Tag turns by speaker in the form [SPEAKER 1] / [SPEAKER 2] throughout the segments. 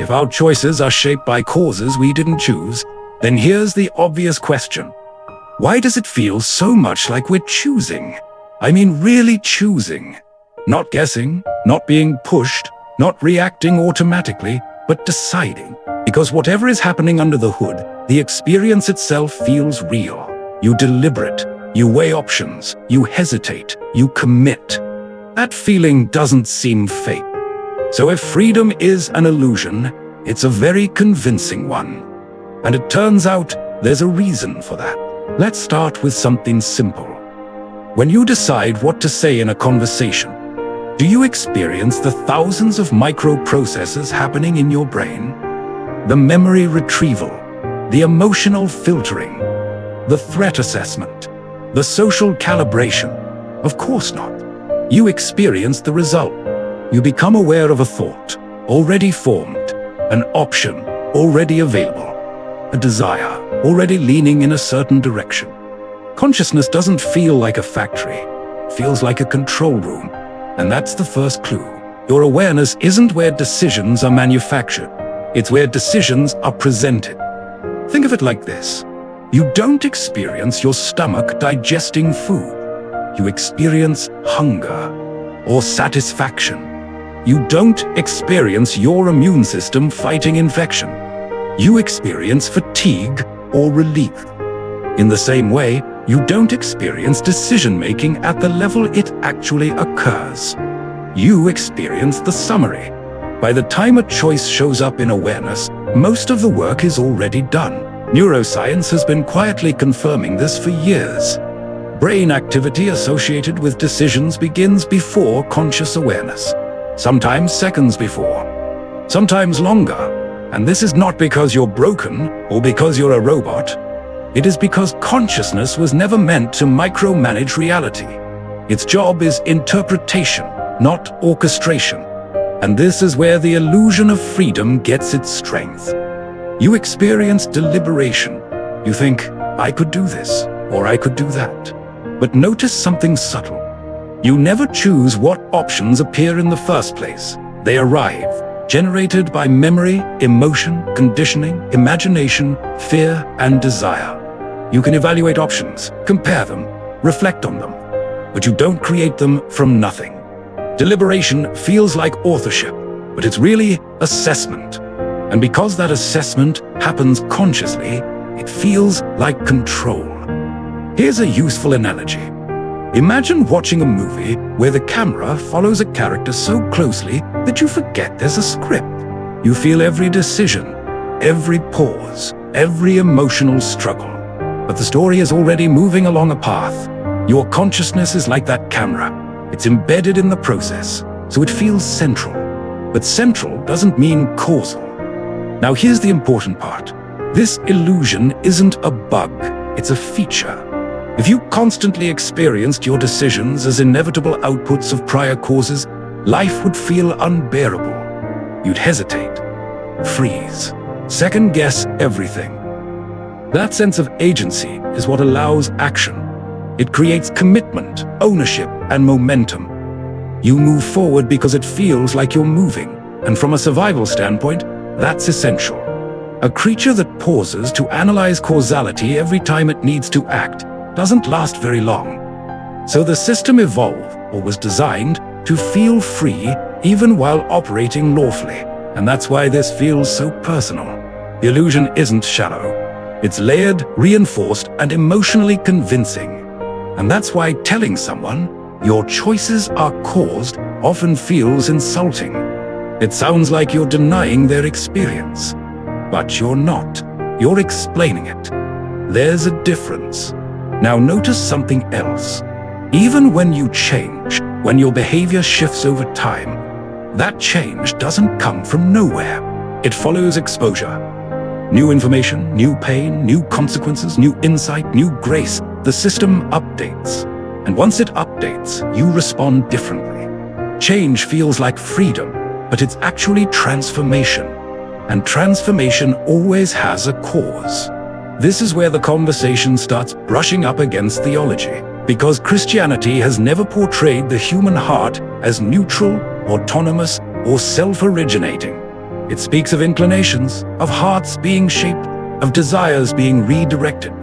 [SPEAKER 1] If our choices are shaped by causes we didn't choose, then here's the obvious question. Why does it feel so much like we're choosing? I mean, really choosing. Not guessing, not being pushed, not reacting automatically, but deciding. Because whatever is happening under the hood, the experience itself feels real. You deliberate, you weigh options, you hesitate, you commit. That feeling doesn't seem fake. So if freedom is an illusion, it's a very convincing one. And it turns out there's a reason for that. Let's start with something simple. When you decide what to say in a conversation, do you experience the thousands of microprocesses happening in your brain? The memory retrieval, the emotional filtering, the threat assessment, the social calibration? Of course not. You experience the result. You become aware of a thought already formed, an option already available, a desire already leaning in a certain direction. Consciousness doesn't feel like a factory. It feels like a control room. And that's the first clue. Your awareness isn't where decisions are manufactured. It's where decisions are presented. Think of it like this. You don't experience your stomach digesting food. You experience hunger or satisfaction. You don't experience your immune system fighting infection. You experience fatigue or relief. In the same way, you don't experience decision-making at the level it actually occurs. You experience the summary. By the time a choice shows up in awareness, most of the work is already done. Neuroscience has been quietly confirming this for years. Brain activity associated with decisions begins before conscious awareness. Sometimes seconds before. Sometimes longer. And this is not because you're broken or because you're a robot. It is because consciousness was never meant to micromanage reality. Its job is interpretation, not orchestration. And this is where the illusion of freedom gets its strength. You experience deliberation. You think, I could do this, or I could do that. But notice something subtle. You never choose what options appear in the first place. They arrive, generated by memory, emotion, conditioning, imagination, fear, and desire. You can evaluate options, compare them, reflect on them, but you don't create them from nothing. Deliberation feels like authorship, but it's really assessment. And because that assessment happens consciously, it feels like control. Here's a useful analogy. Imagine watching a movie where the camera follows a character so closely that you forget there's a script. You feel every decision, every pause, every emotional struggle. But the story is already moving along a path. Your consciousness is like that camera. It's embedded in the process, so it feels central. But central doesn't mean causal. Now here's the important part. This illusion isn't a bug, it's a feature. If you constantly experienced your decisions as inevitable outputs of prior causes, life would feel unbearable. You'd hesitate, freeze, second-guess everything. That sense of agency is what allows action. It creates commitment, ownership, and momentum. You move forward because it feels like you're moving, and from a survival standpoint, that's essential. A creature that pauses to analyze causality every time it needs to act doesn't last very long. So the system evolved, or was designed, to feel free even while operating lawfully. And that's why this feels so personal. The illusion isn't shallow. It's layered, reinforced, and emotionally convincing. And that's why telling someone, your choices are caused, often feels insulting. It sounds like you're denying their experience. But you're not. You're explaining it. There's a difference. Now notice something else. Even when you change, when your behavior shifts over time, that change doesn't come from nowhere. It follows exposure. New information, new pain, new consequences, new insight, new grace. The system updates. And once it updates, you respond differently. Change feels like freedom, but it's actually transformation. And transformation always has a cause. This is where the conversation starts brushing up against theology, because Christianity has never portrayed the human heart as neutral, autonomous, or self-originating. It speaks of inclinations, of hearts being shaped, of desires being redirected,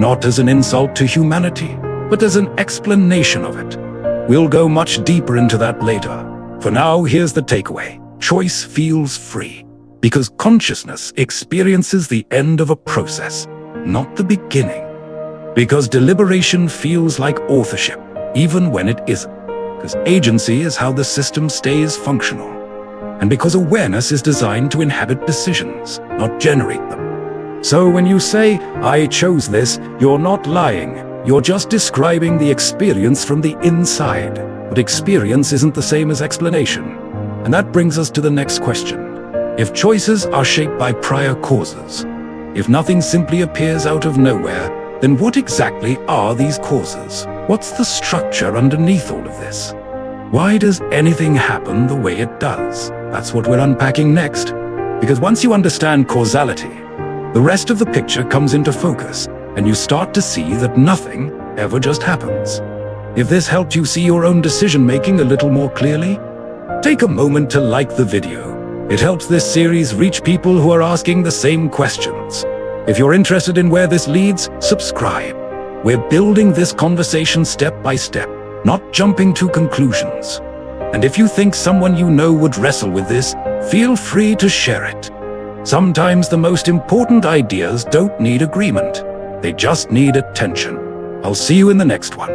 [SPEAKER 1] not as an insult to humanity, but as an explanation of it. We'll go much deeper into that later. For now, here's the takeaway. Choice feels free, because consciousness experiences the end of a process, not the beginning. Because deliberation feels like authorship, even when it isn't. Because agency is how the system stays functional. And because awareness is designed to inhabit decisions, not generate them. So when you say, "I chose this," you're not lying. You're just describing the experience from the inside. But experience isn't the same as explanation. And that brings us to the next question. If choices are shaped by prior causes, if nothing simply appears out of nowhere, then what exactly are these causes? What's the structure underneath all of this? Why does anything happen the way it does? That's what we're unpacking next. Because once you understand causality, the rest of the picture comes into focus, and you start to see that nothing ever just happens. If this helped you see your own decision-making a little more clearly, take a moment to like the video. It helps this series reach people who are asking the same questions. If you're interested in where this leads, subscribe. We're building this conversation step by step, not jumping to conclusions. And if you think someone you know would wrestle with this, feel free to share it. Sometimes the most important ideas don't need agreement. They just need attention. I'll see you in the next one.